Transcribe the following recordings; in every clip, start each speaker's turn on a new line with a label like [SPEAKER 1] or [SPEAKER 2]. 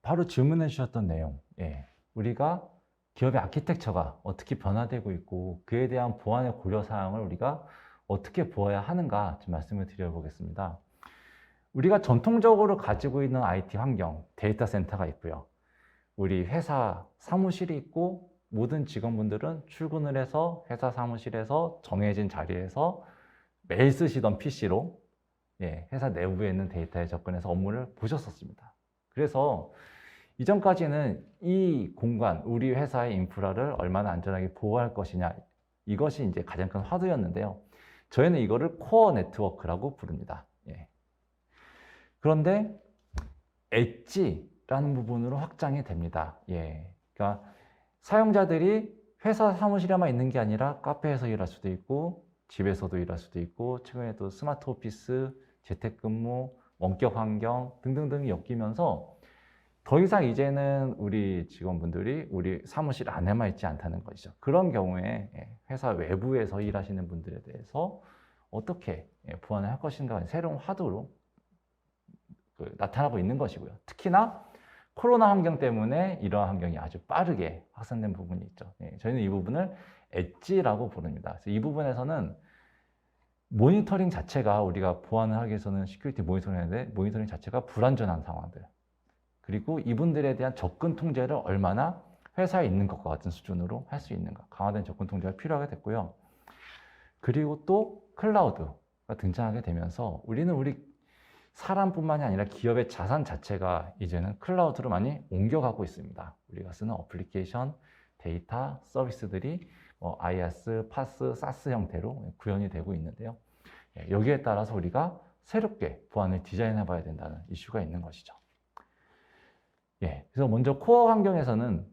[SPEAKER 1] 바로 질문해 주셨던 내용, 우리가 기업의 아키텍처가 어떻게 변화되고 있고 그에 대한 보안의 고려사항을 우리가 어떻게 보아야 하는가 좀 말씀을 드려보겠습니다. 우리가 전통적으로 가지고 있는 IT 환경, 데이터 센터가 있고요. 우리 회사 사무실이 있고 모든 직원분들은 출근을 해서 회사 사무실에서 정해진 자리에서 매일 쓰시던 PC로 회사 내부에 있는 데이터에 접근해서 업무를 보셨었습니다. 그래서 이전까지는 이 공간, 우리 회사의 인프라를 얼마나 안전하게 보호할 것이냐, 이것이 이제 가장 큰 화두였는데요. 저희는 이거를 코어 네트워크라고 부릅니다. 그런데 엣지라는 부분으로 확장이 됩니다. 그러니까 사용자들이 회사 사무실에만 있는 게 아니라 카페에서 일할 수도 있고 집에서도 일할 수도 있고 최근에도 스마트 오피스, 재택근무, 원격 환경 등등등이 엮이면서 더 이상 이제는 우리 직원분들이 우리 사무실 안에만 있지 않다는 것이죠. 그런 경우에 회사 외부에서 일하시는 분들에 대해서 어떻게 보완을 할 것인가 새로운 화두로 나타나고 있는 것이고요. 특히나 코로나 환경 때문에 이러한 환경이 아주 빠르게 확산된 부분이 있죠. 저희는 이 부분을 엣지라고 부릅니다. 그래서 이 부분에서는 모니터링 자체가 우리가 보안을 하기 위해서는 시큐리티 모니터링 하는데 모니터링 자체가 불안전한 상황들 그리고 이분들에 대한 접근 통제를 얼마나 회사에 있는 것과 같은 수준으로 할 수 있는가 강화된 접근 통제가 필요하게 됐고요. 그리고 또 클라우드가 등장하게 되면서 우리는 우리 사람뿐만이 아니라 기업의 자산 자체가 이제는 클라우드로 많이 옮겨가고 있습니다. 우리가 쓰는 어플리케이션, 데이터, 서비스들이 IaaS, PaaS, SaaS 형태로 구현이 되고 있는데요. 여기에 따라서 우리가 새롭게 보안을 디자인해 봐야 된다는 이슈가 있는 것이죠. 그래서 먼저 코어 환경에서는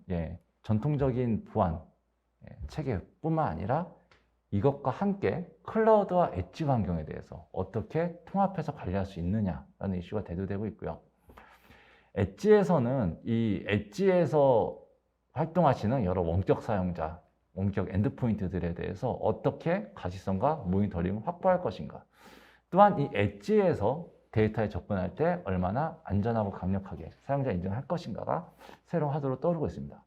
[SPEAKER 1] 전통적인 보안 체계뿐만 아니라 이것과 함께 클라우드와 엣지 환경에 대해서 어떻게 통합해서 관리할 수 있느냐라는 이슈가 대두되고 있고요. 엣지에서는 이 엣지에서 활동하시는 여러 원격 사용자, 원격 엔드포인트들에 대해서 어떻게 가시성과 모니터링을 확보할 것인가. 또한 이 엣지에서 데이터에 접근할 때 얼마나 안전하고 강력하게 사용자 인증할 것인가가 새로운 화두로 떠오르고 있습니다.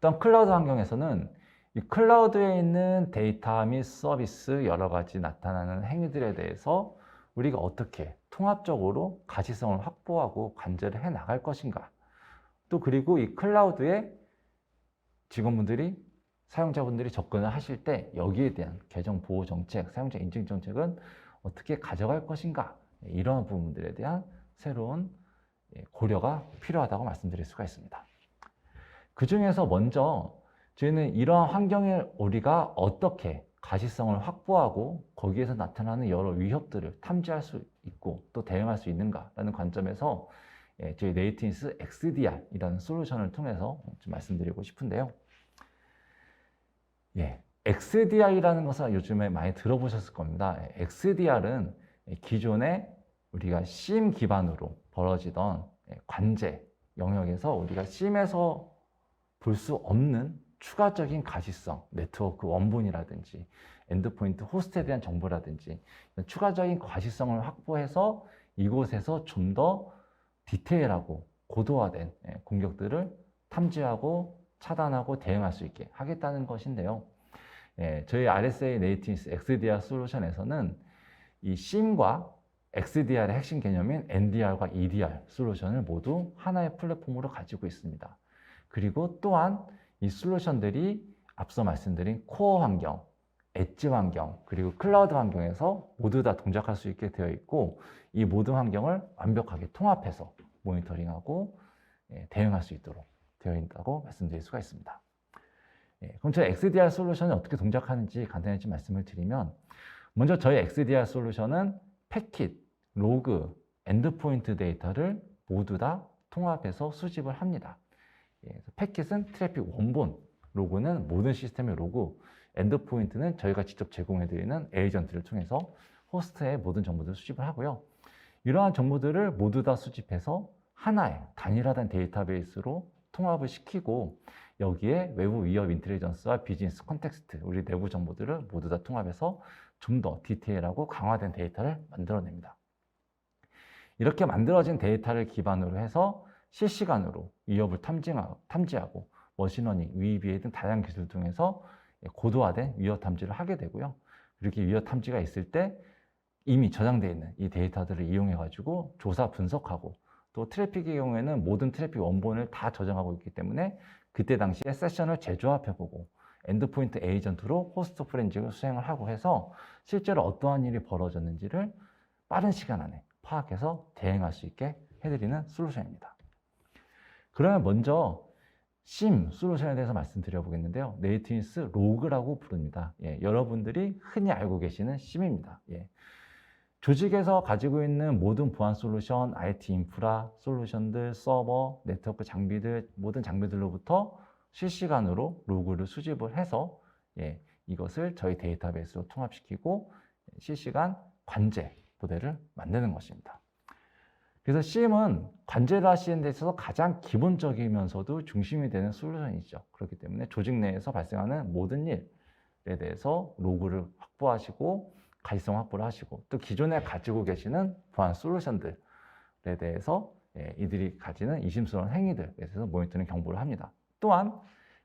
[SPEAKER 1] 또한 클라우드 환경에서는 이 클라우드에 있는 데이터 및 서비스 여러 가지 나타나는 행위들에 대해서 우리가 어떻게 통합적으로 가시성을 확보하고 관제를 해 나갈 것인가. 또 그리고 이 클라우드에 직원분들이 사용자분들이 접근을 하실 때 여기에 대한 계정 보호 정책, 사용자 인증 정책은 어떻게 가져갈 것인가. 이러한 부분들에 대한 새로운 고려가 필요하다고 말씀드릴 수가 있습니다. 그 중에서 먼저 저희는 이러한 환경에 우리가 어떻게 가시성을 확보하고 거기에서 나타나는 여러 위협들을 탐지할 수 있고 또 대응할 수 있는가라는 관점에서 저희 네이트인스 XDR이라는 솔루션을 통해서 좀 말씀드리고 싶은데요. XDR이라는 것을 요즘에 많이 들어보셨을 겁니다. XDR은 기존에 우리가 SIEM 기반으로 벌어지던 관제 영역에서 우리가 SIEM에서 볼 수 없는 추가적인 가시성, 네트워크 원본이라든지 엔드포인트 호스트에 대한 정보라든지 추가적인 가시성을 확보해서 이곳에서 좀 더 디테일하고 고도화된 공격들을 탐지하고 차단하고 대응할 수 있게 하겠다는 것인데요. 저희 RSA 네이티브스 XDR 솔루션에서는 이 SIEM과 XDR의 핵심 개념인 NDR과 EDR 솔루션을 모두 하나의 플랫폼으로 가지고 있습니다. 그리고 또한 이 솔루션들이 앞서 말씀드린 코어 환경, 엣지 환경, 그리고 클라우드 환경에서 모두 다 동작할 수 있게 되어 있고 이 모든 환경을 완벽하게 통합해서 모니터링하고 대응할 수 있도록 되어 있다고 말씀드릴 수가 있습니다. 그럼 저희 XDR 솔루션이 어떻게 동작하는지 간단히 좀 말씀을 드리면 먼저 저희 XDR 솔루션은 패킷, 로그, 엔드포인트 데이터를 모두 다 통합해서 수집을 합니다. 패킷은 트래픽 원본, 로그는 모든 시스템의 로그, 엔드포인트는 저희가 직접 제공해드리는 에이전트를 통해서 호스트의 모든 정보들을 수집을 하고요. 이러한 정보들을 모두 다 수집해서 하나의 단일화된 데이터베이스로 통합을 시키고 여기에 외부 위협 인텔리전스와 비즈니스 컨텍스트, 우리 내부 정보들을 모두 다 통합해서 좀 더 디테일하고 강화된 데이터를 만들어냅니다. 이렇게 만들어진 데이터를 기반으로 해서 실시간으로 위협을 탐지하고 머신러닝, VBA 등 다양한 기술 통해서 고도화된 위협 탐지를 하게 되고요. 이렇게 위협 탐지가 있을 때 이미 저장되어 있는 이 데이터들을 이용해 가지고 조사 분석하고, 또 트래픽의 경우에는 모든 트래픽 원본을 다 저장하고 있기 때문에 그때 당시에 세션을 재조합해보고 엔드포인트 에이전트로 호스트 포렌식을 수행을 하고 해서 실제로 어떠한 일이 벌어졌는지를 빠른 시간 안에 파악해서 대응할 수 있게 해드리는 솔루션입니다. 그러면 먼저 SIEM 솔루션에 대해서 말씀드려 보겠는데요. 네이트윈스 로그라고 부릅니다. 여러분들이 흔히 알고 계시는 SIEM입니다. 조직에서 가지고 있는 모든 보안 솔루션, IT 인프라 솔루션들, 서버, 네트워크 장비들, 모든 장비들로부터 실시간으로 로그를 수집을 해서 이것을 저희 데이터베이스로 통합시키고 실시간 관제 모델을 만드는 것입니다. 그래서 SIEM은 관제를 하시는 데 있어서 가장 기본적이면서도 중심이 되는 솔루션이죠. 그렇기 때문에 조직 내에서 발생하는 모든 일에 대해서 로그를 확보하시고 가시성 확보를 하시고, 또 기존에 가지고 계시는 보안 솔루션들에 대해서 이들이 가지는 이심스러운 행위들에 대해서 모니터링 경보를 합니다. 또한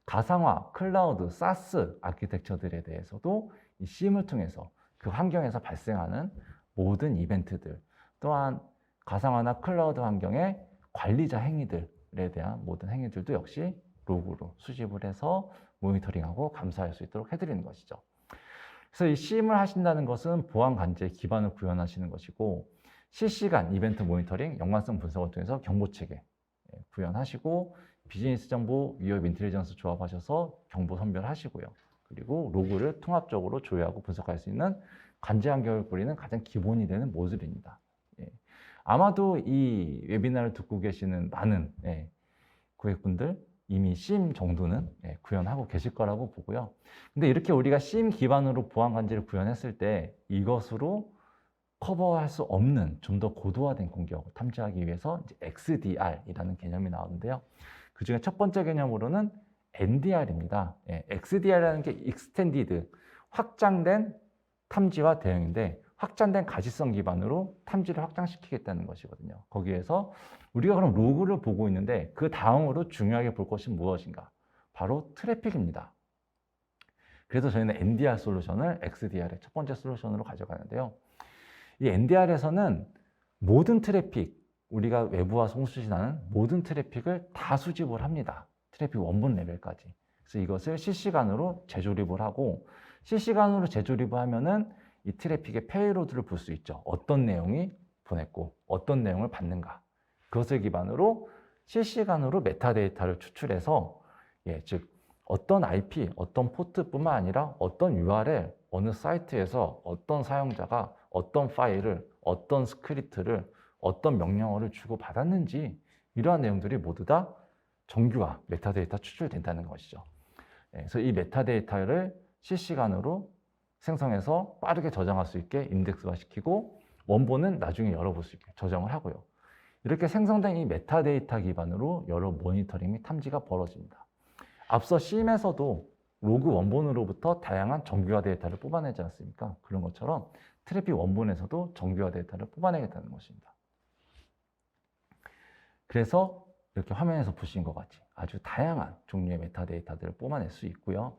[SPEAKER 1] 가상화, 클라우드, 사스 아키텍처들에 대해서도 이 SIEM을 통해서 그 환경에서 발생하는 모든 이벤트들, 또한 가상화나 클라우드 환경의 관리자 행위들에 대한 모든 행위들도 역시 로그로 수집을 해서 모니터링하고 감사할 수 있도록 해드리는 것이죠. 그래서 이 SIEM을 하신다는 것은 보안 관제 기반을 구현하시는 것이고, 실시간 이벤트 모니터링, 연관성 분석을 통해서 정보 체계 구현하시고, 비즈니스 정보, 위협 인텔리전스 조합하셔서 정보 선별하시고요. 그리고 로그를 통합적으로 조회하고 분석할 수 있는 관제 환경을 꾸리는 가장 기본이 되는 모듈입니다. 아마도 이 웨비나를 듣고 계시는 많은 고객분들 이미 SIEM 정도는 구현하고 계실 거라고 보고요. 근데 이렇게 우리가 SIEM 기반으로 보안 관제를 구현했을 때 이것으로 커버할 수 없는 좀 더 고도화된 공격을 탐지하기 위해서 이제 XDR이라는 개념이 나오는데요. 그 중에 첫 번째 개념으로는 NDR입니다. XDR이라는 게 Extended, 확장된 탐지와 대응인데, 확장된 가시성 기반으로 탐지를 확장시키겠다는 것이거든요. 거기에서 우리가 그럼 로그를 보고 있는데 그 다음으로 중요하게 볼 것이 무엇인가? 바로 트래픽입니다. 그래서 저희는 NDR 솔루션을 XDR의 첫 번째 솔루션으로 가져가는데요. 이 NDR에서는 모든 트래픽, 우리가 외부와 송수신하는 모든 트래픽을 다 수집을 합니다. 트래픽 원본 레벨까지. 그래서 이것을 실시간으로 재조립을 하고, 실시간으로 재조립을 하면은 이 트래픽의 페이로드를 볼 수 있죠. 어떤 내용이 보냈고 어떤 내용을 받는가. 그것을 기반으로 실시간으로 메타데이터를 추출해서 즉 어떤 IP, 어떤 포트뿐만 아니라 어떤 URL, 어느 사이트에서 어떤 사용자가 어떤 파일을, 어떤 스크립트를, 어떤 명령어를 주고받았는지, 이러한 내용들이 모두 다 정규화, 메타데이터 추출된다는 것이죠. 그래서 이 메타데이터를 실시간으로 생성해서 빠르게 저장할 수 있게 인덱스화 시키고, 원본은 나중에 열어볼 수 있게 저장을 하고요. 이렇게 생성된 이 메타데이터 기반으로 여러 모니터링 및 탐지가 벌어집니다. 앞서 SIEM에서도 로그 원본으로부터 다양한 정규화 데이터를 뽑아내지 않습니까? 그런 것처럼 트래픽 원본에서도 정규화 데이터를 뽑아내겠다는 것입니다. 그래서 이렇게 화면에서 보신 것 같이 아주 다양한 종류의 메타데이터들을 뽑아낼 수 있고요.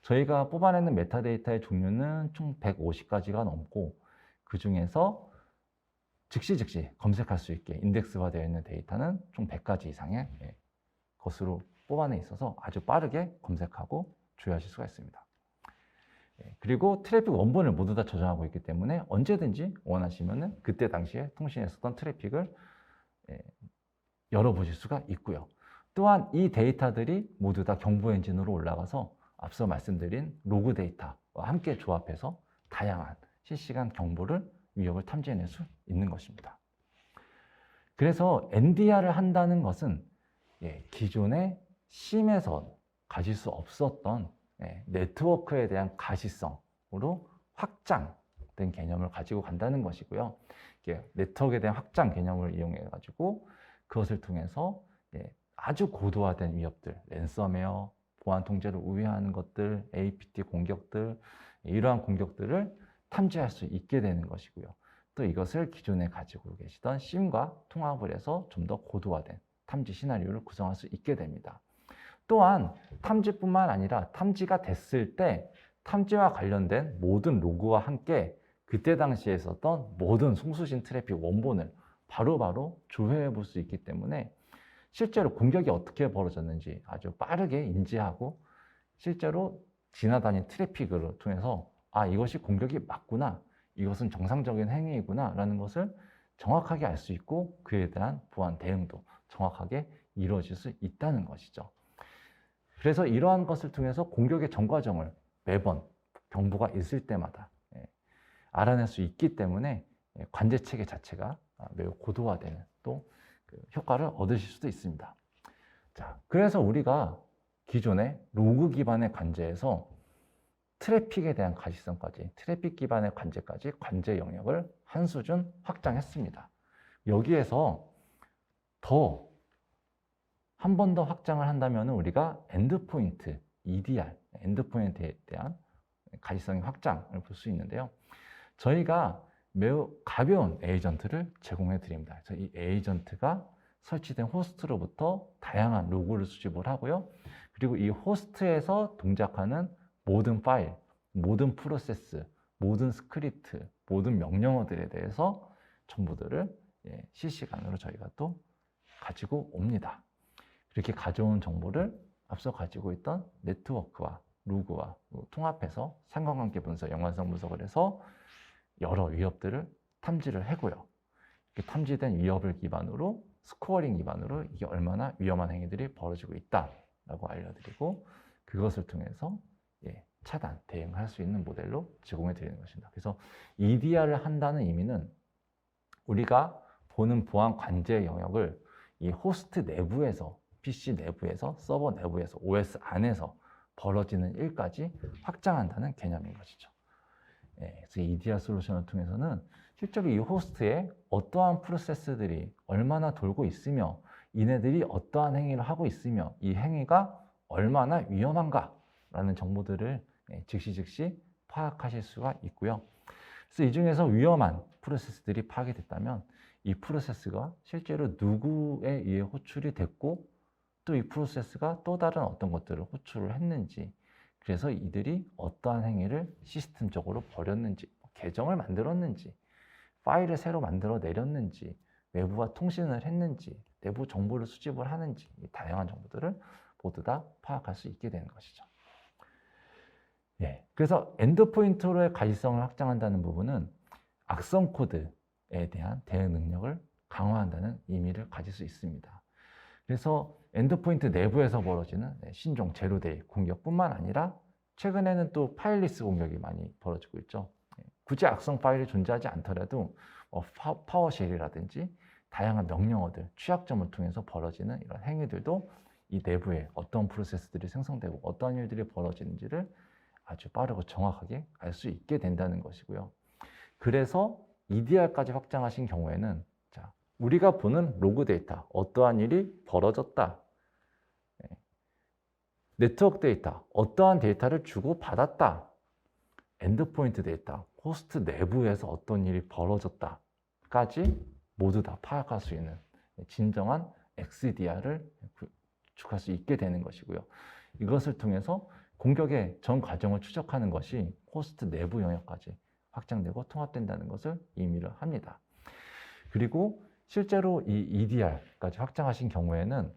[SPEAKER 1] 저희가 뽑아내는 메타데이터의 종류는 총 150가지가 넘고, 그 중에서 즉시 검색할 수 있게 인덱스화되어 있는 데이터는 총 100가지 이상의 것으로 뽑아내 있어서 아주 빠르게 검색하고 조회하실 수가 있습니다. 그리고 트래픽 원본을 모두 다 저장하고 있기 때문에 언제든지 원하시면 그때 당시에 통신했었던 트래픽을 열어보실 수가 있고요. 또한 이 데이터들이 모두 다 경보 엔진으로 올라가서 앞서 말씀드린 로그 데이터와 함께 조합해서 다양한 실시간 경보를, 위협을 탐지해낼 수 있는 것입니다. 그래서 NDR을 한다는 것은 기존의 SIEM에서 가질 수 없었던 네트워크에 대한 가시성으로 확장된 개념을 가지고 간다는 것이고요. 네트워크에 대한 확장 개념을 이용해 가지고 그것을 통해서 아주 고도화된 위협들, 랜섬웨어, 보안 통제를 우회하는 것들, APT 공격들, 이러한 공격들을 탐지할 수 있게 되는 것이고요. 또 이것을 기존에 가지고 계시던 SIEM과 통합을 해서 좀 더 고도화된 탐지 시나리오를 구성할 수 있게 됩니다. 또한 탐지뿐만 아니라 탐지가 됐을 때 탐지와 관련된 모든 로그와 함께 그때 당시에 있었던 모든 송수신 트래픽 원본을 바로바로 조회해 볼 수 있기 때문에 실제로 공격이 어떻게 벌어졌는지 아주 빠르게 인지하고 실제로 지나다닌 트래픽을 통해서 아, 이것이 공격이 맞구나, 이것은 정상적인 행위이구나 라는 것을 정확하게 알 수 있고 그에 대한 보안 대응도 정확하게 이루어질 수 있다는 것이죠. 그래서 이러한 것을 통해서 공격의 전 과정을 매번 경보가 있을 때마다 알아낼 수 있기 때문에 관제 체계 자체가 매우 고도화되는 또 그 효과를 얻으실 수도 있습니다. 자, 그래서 우리가 기존의 로그 기반의 관제에서 트래픽에 대한 가시성까지, 트래픽 기반의 관제까지 관제 영역을 한 수준 확장했습니다. 여기에서 더 한 번 더 확장을 한다면 우리가 엔드포인트, EDR, 엔드포인트에 대한 가시성의 확장을 볼 수 있는데요. 저희가 매우 가벼운 에이전트를 제공해 드립니다. 그래서 이 에이전트가 설치된 호스트로부터 다양한 로그를 수집을 하고요. 그리고 이 호스트에서 동작하는 모든 파일, 모든 프로세스, 모든 스크립트, 모든 명령어들에 대해서 정보들을 실시간으로 저희가 또 가지고 옵니다. 이렇게 가져온 정보를 앞서 가지고 있던 네트워크와 로그와 통합해서 상관관계 분석, 연관성 분석을 해서 여러 위협들을 탐지를 하고요. 이렇게 탐지된 위협을 기반으로 스코어링 기반으로 이게 얼마나 위험한 행위들이 벌어지고 있다라고 알려드리고 그것을 통해서 차단, 대응할 수 있는 모델로 제공해 드리는 것입니다. 그래서 EDR을 한다는 의미는 우리가 보는 보안 관제 영역을 이 호스트 내부에서, PC 내부에서, 서버 내부에서, OS 안에서 벌어지는 일까지 확장한다는 개념인 것이죠. 그래서 EDR 솔루션을 통해서는 실제로 이 호스트에 어떠한 프로세스들이 얼마나 돌고 있으며 이네들이 어떠한 행위를 하고 있으며 이 행위가 얼마나 위험한가 라는 정보들을 즉시 파악하실 수가 있고요. 그래서 이 중에서 위험한 프로세스들이 파악이 됐다면 이 프로세스가 실제로 누구에 의해 호출이 됐고 또 이 프로세스가 또 다른 어떤 것들을 호출을 했는지, 그래서 이들이 어떠한 행위를 시스템적으로 벌였는지, 계정을 만들었는지, 파일을 새로 만들어 내렸는지, 외부와 통신을 했는지, 내부 정보를 수집을 하는지, 다양한 정보들을 모두 다 파악할 수 있게 되는 것이죠. 그래서 엔드포인트로의 가시성을 확장한다는 부분은 악성 코드에 대한 대응 능력을 강화한다는 의미를 가질 수 있습니다. 그래서 엔드포인트 내부에서 벌어지는 신종 제로데이 공격뿐만 아니라 최근에는 또 파일리스 공격이 많이 벌어지고 있죠. 굳이 악성 파일이 존재하지 않더라도 파워쉘이라든지 다양한 명령어들, 취약점을 통해서 벌어지는 이런 행위들도 이 내부에 어떤 프로세스들이 생성되고 어떤 일들이 벌어지는지를 아주 빠르고 정확하게 알 수 있게 된다는 것이고요. 그래서 EDR까지 확장하신 경우에는 우리가 보는 로그 데이터, 어떠한 일이 벌어졌다. 네트워크 데이터, 어떠한 데이터를 주고받았다. 엔드포인트 데이터, 호스트 내부에서 어떤 일이 벌어졌다까지 모두 다 파악할 수 있는 진정한 XDR을 구축할 수 있게 되는 것이고요. 이것을 통해서 공격의 전 과정을 추적하는 것이 호스트 내부 영역까지 확장되고 통합된다는 것을 의미를 합니다. 그리고 실제로 이 EDR까지 확장하신 경우에는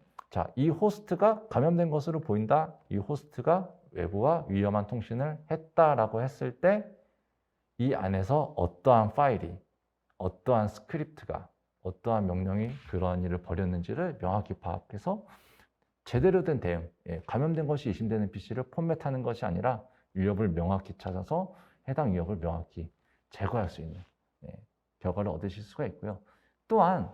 [SPEAKER 1] 이 호스트가 감염된 것으로 보인다. 이 호스트가 외부와 위험한 통신을 했다라고 했을 때 이 안에서 어떠한 파일이, 어떠한 스크립트가, 어떠한 명령이 그러한 일을 벌였는지를 명확히 파악해서 제대로 된 대응, 감염된 것이 의심되는 PC를 포맷하는 것이 아니라 위협을 명확히 찾아서 해당 위협을 명확히 제거할 수 있는 결과를 얻으실 수가 있고요. 또한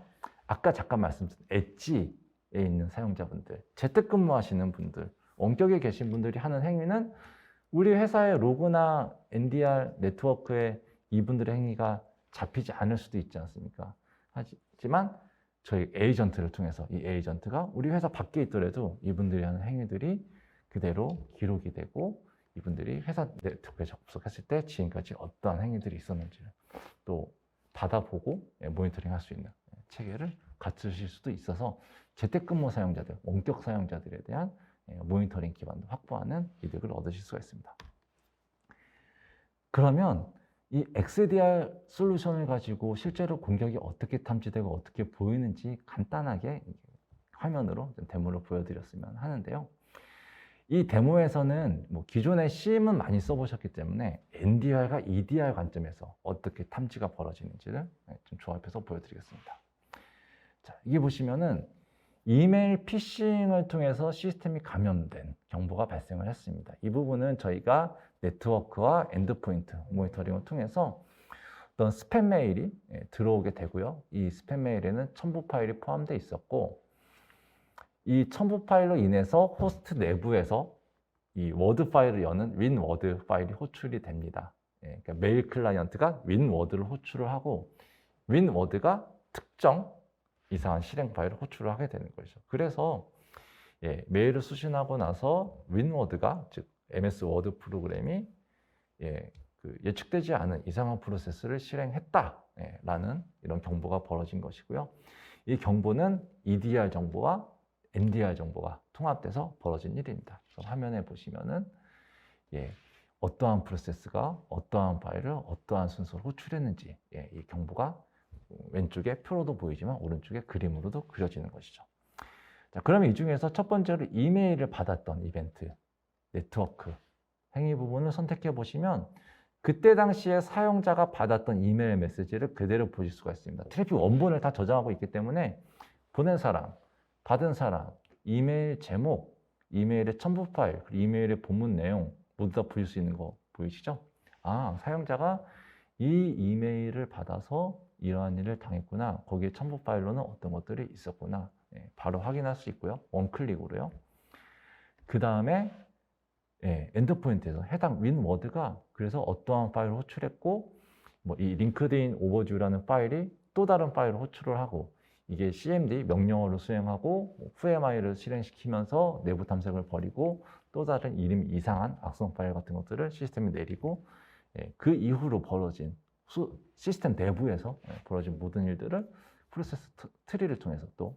[SPEAKER 1] 아까 잠깐 말씀드린 엣지에 있는 사용자분들, 재택근무하시는 분들, 원격에 계신 분들이 하는 행위는 우리 회사의 로그나 NDR 네트워크에 이분들의 행위가 잡히지 않을 수도 있지 않습니까? 하지만 저희 에이전트를 통해서 이 에이전트가 우리 회사 밖에 있더라도 이분들이 하는 행위들이 그대로 기록이 되고 이분들이 회사 네트워크에 접속했을 때 지금까지 어떠한 행위들이 있었는지를 또 받아보고 모니터링 할 수 있는 체계를 갖추실 수도 있어서 재택근무 사용자들, 원격 사용자들에 대한 모니터링 기반도 확보하는 이득을 얻으실 수가 있습니다. 그러면 이 XDR 솔루션을 가지고 실제로 공격이 어떻게 탐지되고 어떻게 보이는지 간단하게 화면으로 좀 데모를 보여드렸으면 하는데요. 이 데모에서는 뭐 기존의 CM은 많이 써보셨기 때문에 NDR과 EDR 관점에서 어떻게 탐지가 벌어지는지를 좀 조합해서 보여드리겠습니다. 자, 이게 보시면은 이메일 피싱을 통해서 시스템이 감염된 경보가 발생을 했습니다. 이 부분은 저희가 네트워크와 엔드포인트 모니터링을 통해서 어떤 스팸 메일이 들어오게 되고요. 이 스팸 메일에는 첨부 파일이 포함되어 있었고, 이 첨부 파일로 인해서 호스트 내부에서 이 워드 파일을 여는 윈워드 파일이 호출이 됩니다. 그러니까 메일 클라이언트가 윈워드를 호출을 하고, 윈워드가 특정 이상한 실행 파일을 호출을 하게 되는 거죠. 그래서 메일을 수신하고 나서 윈워드가, 즉 MS 워드 프로그램이 예측되지 않은 이상한 프로세스를 실행했다라는 이런 경보가 벌어진 것이고요. 이 경보는 EDR 정보와 NDR 정보가 통합돼서 벌어진 일입니다. 그래서 화면에 보시면은 어떠한 프로세스가 어떠한 파일을 어떠한 순서로 호출했는지 이 경보가 왼쪽에 표로도 보이지만 오른쪽에 그림으로도 그려지는 것이죠. 자, 그러면 이 중에서 첫 번째로 이메일을 받았던 이벤트, 네트워크 행위 부분을 선택해 보시면 그때 당시에 사용자가 받았던 이메일 메시지를 그대로 보실 수가 있습니다. 트래픽 원본을 다 저장하고 있기 때문에 보낸 사람, 받은 사람, 이메일 제목, 이메일의 첨부 파일, 이메일의 본문 내용 모두 다 보실 수 있는 거 보이시죠? 아, 사용자가 이 이메일을 받아서 이러한 일을 당했구나. 거기에 첨부 파일로는 어떤 것들이 있었구나. 바로 확인할 수 있고요. 원클릭으로요. 그 다음에 엔드포인트에서 해당 윈워드가 그래서 어떠한 파일을 호출했고, 뭐 이 링크드인 오버뷰라는 파일이 또 다른 파일을 호출을 하고, 이게 CMD 명령어를 수행하고 FMI를 실행시키면서 내부 탐색을 벌이고 또 다른 이름 이상한 악성 파일 같은 것들을 시스템에 내리고, 그 이후로 벌어진 시스템 내부에서 벌어진 모든 일들을 프로세스 트리를 통해서 또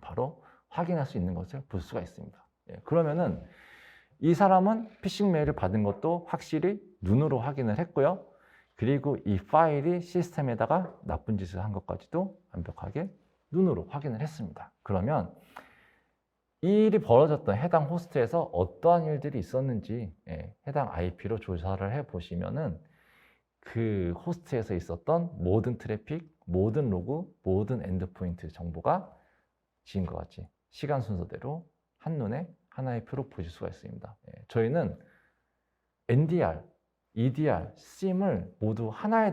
[SPEAKER 1] 바로 확인할 수 있는 것을 볼 수가 있습니다. 그러면은 이 사람은 피싱 메일을 받은 것도 확실히 눈으로 확인을 했고요. 그리고 이 파일이 시스템에다가 나쁜 짓을 한 것까지도 완벽하게 눈으로 확인을 했습니다. 그러면 이 일이 벌어졌던 해당 호스트에서 어떠한 일들이 있었는지 해당 IP로 조사를 해보시면은 그 호스트에서 있었던 모든 트래픽, 모든 로그, 모든 엔드포인트 정보가 지금과 같이 시간 순서대로 한눈에 하나의 표로 보실 수가 있습니다. 저희는 NDR, EDR, SIEM을 모두 하나의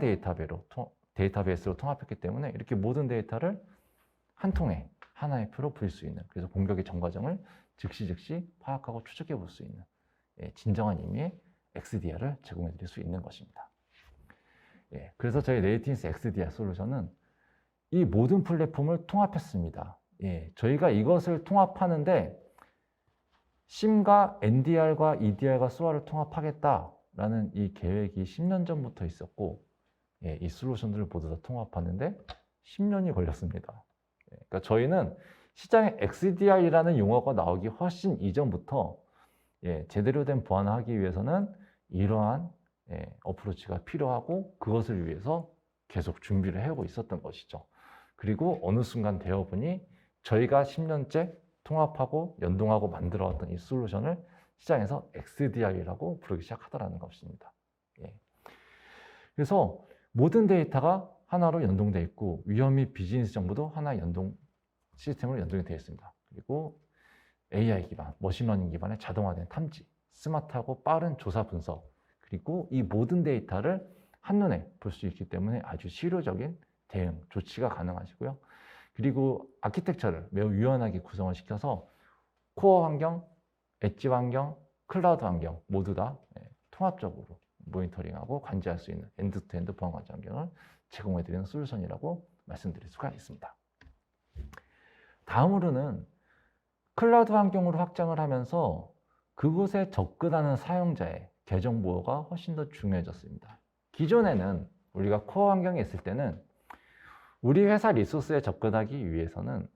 [SPEAKER 1] 데이터베이스로 통합했기 때문에 이렇게 모든 데이터를 한 통에 하나의 표로 볼 수 있는, 그래서 공격의 전 과정을 즉시 파악하고 추적해 볼 수 있는 진정한 의미의 XDR을 제공해 드릴 수 있는 것입니다. 그래서 저희 네이티인스 XDR 솔루션은 이 모든 플랫폼을 통합했습니다. 저희가 이것을 통합하는데 SIEM과 NDR과 EDR과 SOA를 통합하겠다라는 이 계획이 10년 전부터 있었고, 이 솔루션들을 모두 다 통합하는데 10년이 걸렸습니다. 그러니까 저희는 시장에 XDR이라는 용어가 나오기 훨씬 이전부터 제대로 된 보안을 하기 위해서는 이러한 어프로치가 필요하고, 그것을 위해서 계속 준비를 해오고 있었던 것이죠. 그리고 어느 순간 되어보니 저희가 10년째 통합하고 연동하고 만들어왔던 이 솔루션을 시장에서 XDR이라고 부르기 시작하더라는 것입니다. 그래서 모든 데이터가 하나로 연동되어 있고, 위험 및 비즈니스 정보도 하나의 시스템으로 연동이 되어 있습니다. 그리고 AI 기반, 머신러닝 기반의 자동화된 탐지, 스마트하고 빠른 조사 분석, 그리고 이 모든 데이터를 한눈에 볼 수 있기 때문에 아주 실효적인 대응, 조치가 가능하시고요. 그리고 아키텍처를 매우 유연하게 구성을 시켜서 코어 환경, 엣지 환경, 클라우드 환경 모두 다 통합적으로 모니터링하고 관리할 수 있는 엔드투엔드 보안 관리 환경을 제공해드리는 솔루션이라고 말씀드릴 수가 있습니다. 다음으로는 클라우드 환경으로 확장을 하면서 그곳에 접근하는 사용자의 계정 보호가 훨씬 더 중요해졌습니다. 기존에는 우리가 코어 환경에 있을 때는 우리 회사 리소스에 접근하기 위해서는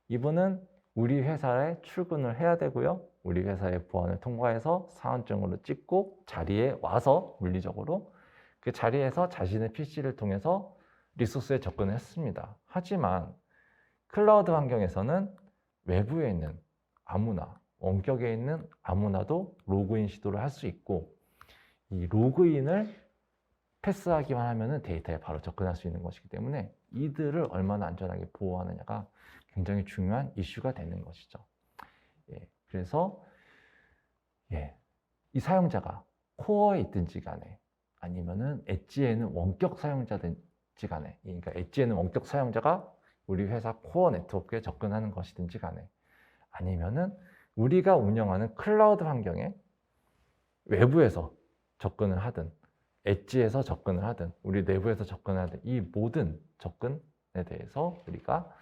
[SPEAKER 1] 이분은 우리 회사에 출근을 해야 되고요. 우리 회사의 보안을 통과해서 사원증으로 찍고 자리에 와서 물리적으로 그 자리에서 자신의 PC를 통해서 리소스에 접근을 했습니다. 하지만 클라우드 환경에서는 외부에 있는 아무나, 원격에 있는 아무나도 로그인 시도를 할 수 있고 이 로그인을 패스하기만 하면 데이터에 바로 접근할 수 있는 것이기 때문에 이들을 얼마나 안전하게 보호하느냐가 굉장히 중요한 이슈가 되는 것이죠. 그래서 이 사용자가 코어에 있든지 간에 아니면은 엣지에는 원격 사용자든지 간에, 그러니까 엣지에는 원격 사용자가 우리 회사 코어 네트워크에 접근하는 것이든지 간에 아니면은 우리가 운영하는 클라우드 환경에 외부에서 접근을 하든 엣지에서 접근을 하든 우리 내부에서 접근을 하든 이 모든 접근에 대해서 우리가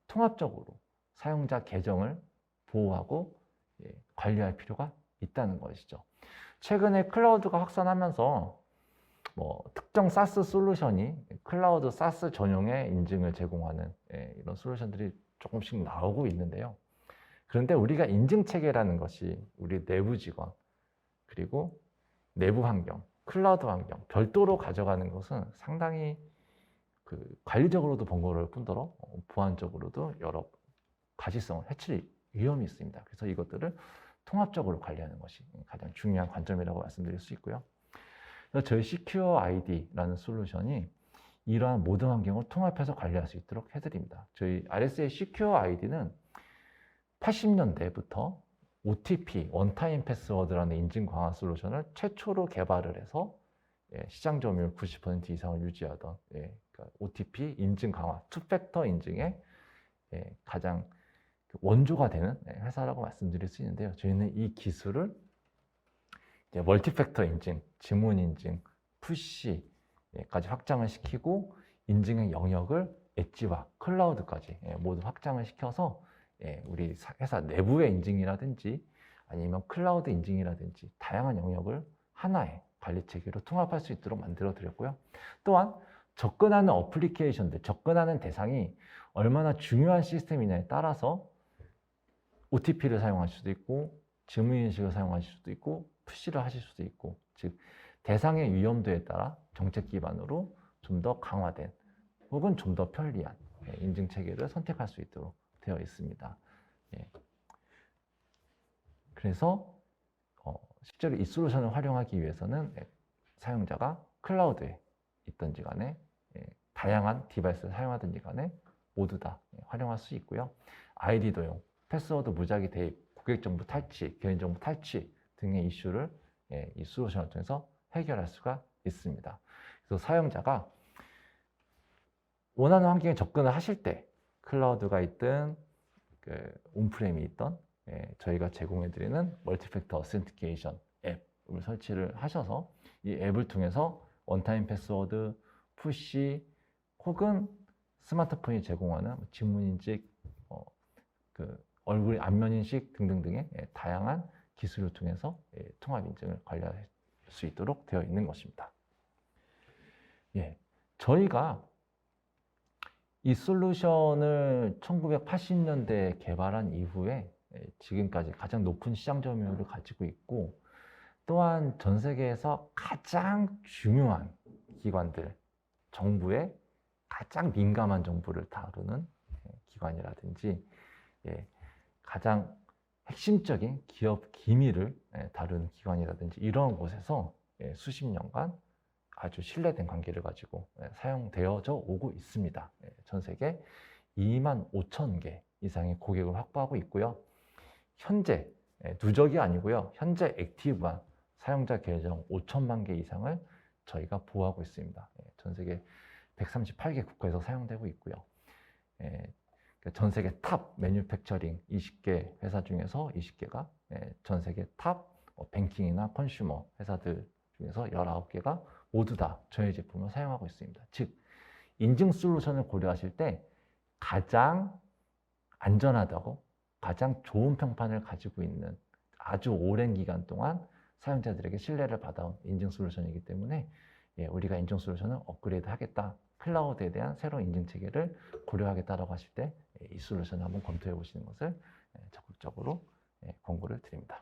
[SPEAKER 1] 통합적으로 사용자 계정을 보호하고 관리할 필요가 있다는 것이죠. 최근에 클라우드가 확산하면서 특정 사스 솔루션이 클라우드 사스 전용의 인증을 제공하는 이런 솔루션들이 조금씩 나오고 있는데요. 그런데 우리가 인증 체계라는 것이 우리 내부 직원 그리고 내부 환경, 클라우드 환경 별도로 가져가는 것은 상당히 관리적으로도 번거로울 뿐더러 보안적으로도 여러 가시성을 해칠 위험이 있습니다. 그래서 이것들을 통합적으로 관리하는 것이 가장 중요한 관점이라고 말씀드릴 수 있고요. 그래서 저희 Secure ID라는 솔루션이 이러한 모든 환경을 통합해서 관리할 수 있도록 해드립니다. 저희 RSA Secure ID는 80년대부터 OTP, 원타임 패스워드라는 인증 강화 솔루션을 최초로 개발을 해서 시장 점유율 90% 이상을 유지하던 그러니까 OTP 인증 강화, 투팩터 인증의 가장 원조가 되는 회사라고 말씀드릴 수 있는데요. 저희는 이 기술을 멀티팩터 인증, 지문 인증, 푸시까지 확장을 시키고 인증의 영역을 엣지와 클라우드까지 모두 확장을 시켜서 우리 회사 내부의 인증이라든지 아니면 클라우드 인증이라든지 다양한 영역을 하나의 관리 체계로 통합할 수 있도록 만들어 드렸고요. 또한 접근하는 어플리케이션들, 접근하는 대상이 얼마나 중요한 시스템이냐에 따라서 OTP를 사용하실 수도 있고 지문인식을 사용하실 수도 있고 푸시를 하실 수도 있고 즉 대상의 위험도에 따라 정책 기반으로 좀 더 강화된 혹은 좀 더 편리한 인증 체계를 선택할 수 있도록 되어 있습니다. 그래서 실제로 이 솔루션을 활용하기 위해서는 사용자가 클라우드에 있든지 간에 다양한 디바이스를 사용하든지 간에 모두 다 활용할 수 있고요. 아이디 도용, 패스워드 무작위 대입, 고객정보 탈취, 개인정보 탈취 등의 이슈를 이 솔루션을 통해서 해결할 수가 있습니다. 그래서 사용자가 원하는 환경에 접근을 하실 때 클라우드가 있든 온프레임이 있던 저희가 제공해드리는 멀티팩터 어센티케이션 앱을 설치를 하셔서 이 앱을 통해서 원타임 패스워드, 푸시 혹은 스마트폰이 제공하는 지문인식, 얼굴 안면인식 등등등의 다양한 기술을 통해서 통합 인증을 관리할 수 있도록 되어 있는 것입니다. 저희가 이 솔루션을 1980년대에 개발한 이후에 지금까지 가장 높은 시장 점유율을 가지고 있고 또한 전 세계에서 가장 중요한 기관들, 정부의 가장 민감한 정보를 다루는 기관이라든지 가장 핵심적인 기업 기밀을 다루는 기관이라든지 이런 곳에서 수십 년간 아주 신뢰된 관계를 가지고 사용되어져 오고 있습니다. 전 세계 25,000개 이상의 고객을 확보하고 있고요. 현재 누적이 아니고요. 현재 액티브한 사용자 계정 5천만 개 이상을 저희가 보호하고 있습니다. 전 세계 138개 국가에서 사용되고 있고요. 전 세계 탑 매뉴팩처링 20개 회사 중에서 20개가 전 세계 탑 뱅킹이나 컨슈머 회사들 중에서 19개가 모두 다 저희 제품을 사용하고 있습니다. 즉, 인증 솔루션을 고려하실 때 가장 안전하다고 가장 좋은 평판을 가지고 있는 아주 오랜 기간 동안 사용자들에게 신뢰를 받아온 인증 솔루션이기 때문에 우리가 인증 솔루션을 업그레이드 하겠다. 클라우드에 대한 새로운 인증 체계를 고려하겠다라고 하실 때 이 솔루션을 한번 검토해 보시는 것을 적극적으로 권고를 드립니다.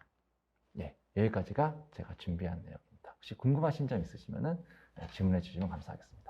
[SPEAKER 1] 예, 여기까지가 제가 준비한 내용입니다. 혹시 궁금하신 점 있으시면 질문해 주시면 감사하겠습니다.